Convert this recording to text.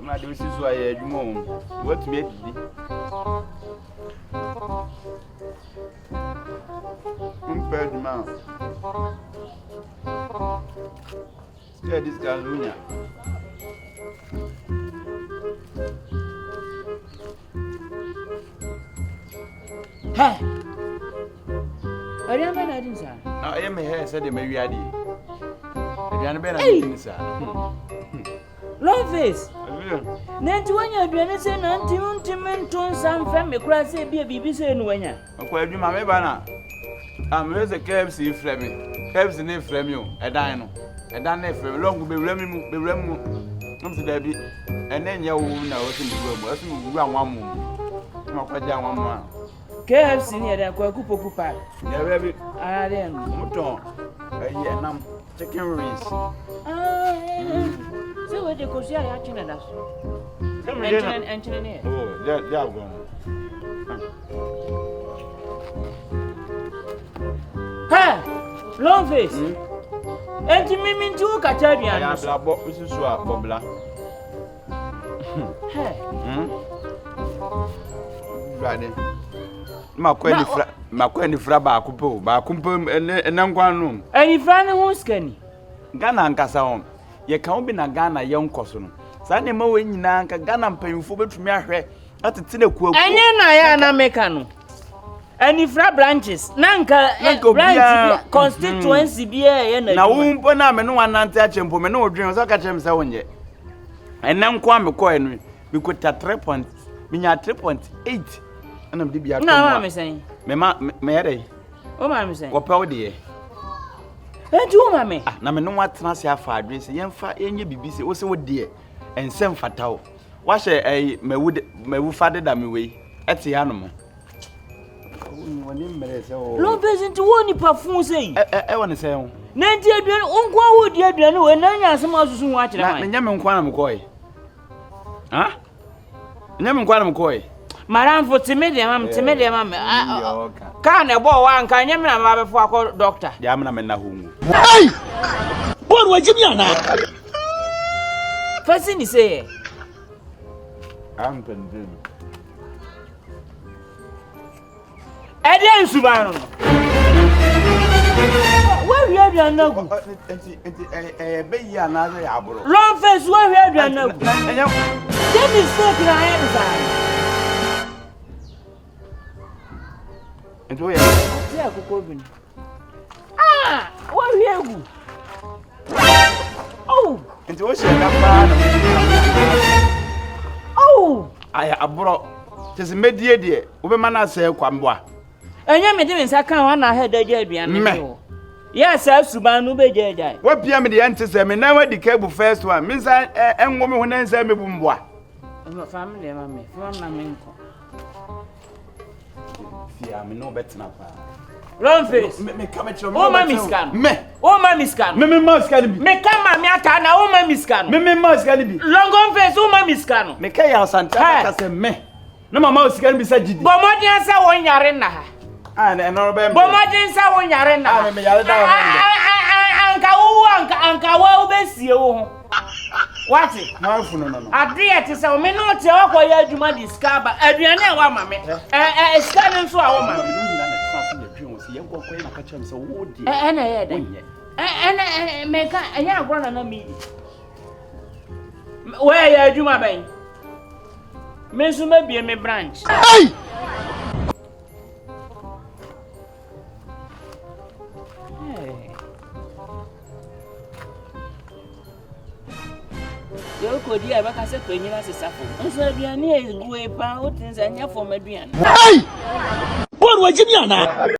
My do is why you mom. What made me? Compared mouth. Yeah, this girl Luna. Hey! I didn't say. I am here, said the Mariadi. I can't bear anything, sir. Long face. Nanti wanya aduane se na ntimuntimenton samfa mekura se bia bibi se no wanya. Akwa adwuma me bana. Am reze KFC frame. KFC ne frame o. Edan no. Edan na frame long be wura mu. Nam se da bi. Ene nya wo na wo se mu gbo. Asu mu gbo anwa mu. Ma kwaje anwa mu a. KFC ni eda kwa kupokupa. Ya we bi. Ah den. Muton. Ayi enam chicken wings. So we dey go see ya china da so. Enchine ne. Oh, yeah go. Ha! Long face. Enti mimi nti wo kacha aduan. Ya bla bo susu a bobla. Hey. Brade. Makwa ni fra ba akupo enankwan no. Ani fra ne ho skani. Ghana nkasa hon. Ye kan obi na Ghana ye nkoso no. Sa ne ma we nyina nka Ghana mpanyimfo betumi ahwe atete na kuaku. Enye na ya na meka no. Ani fra branches. Nanka branch constituency bia ye na. Na wo mpo na me no wanante achempo me no odwen so ka chem se wonye. Enankwa me ko enu. Bi ko 3 minya 3.8. Anam di bia ko. Na ma me sen. Me yere. O ma me sen. Ko pew de. Eju ma me. Na me no watena se afa adwen se yemfa enye bibi se wo se wo de ensem fatawo. Wa hye mewu fade da me we. Ete ya no mo. Woni mere se o. Lo pezinti woni pafun sei. Woni se ho. Na nti aduan onkwa wo di aduan we na nya asem asusu ho akire man. Na nya me nkwa na me koy. Ha? Nya me nkwa na me koy. Maramfo timede mam ka na ebo wa nka nya me na ma befo akọ doctor. Ya me na me na hongu. Hey! Bon wa jimi ana. Fasi ni say. Am pendem. Ede nsubanu. Where you aduan na gu? Be ya na za ya aburo. Long face where you aduan na gu? Dem mistake na ya nfa. Ento ya. Ti akoko bi. Ah, where you gu? Oh. Ento wo she na pa na. Oh. Aya aburo. Tese medie de, wo be ma na se kwamboa. Enya me de nsa kan wa na head aja aduan me. Yes, subanu be jejai. Wo pia me de ante se me na wadi cable first one. Me nsa enwo me ho na nsa me bu mboa. Family mama, from na me nko. Fia me no betina pa. Long face. Me come at you. Oh my miscan. Me. Oh my miscan. Me mascan bi. Me come me aka na oh my miscan. Me mascan bi. Long face oh my miscan. Me kai asanta ka se me. Na mama oscan bi sa jidi. Bomodin sa won yare na ha. Ah na no be. Bomodin sa won yare na. Ah me yare da ho. Anka wa obesie wo ho. What? Ma fu no. Adria ti se o me no te okoya adwuma di skaba. Aduane e wa ma me. Scan nso a wo ma. Ena ye da. Ena meka enya agro na mi. Where ya adwuma ben? Me so ma bie me branch. Hey! Yo ko di aba ka se penyina se safo. Nso aduane e guwe pa o tin se nya fo maduane. Hey! Bon wa jimi ana.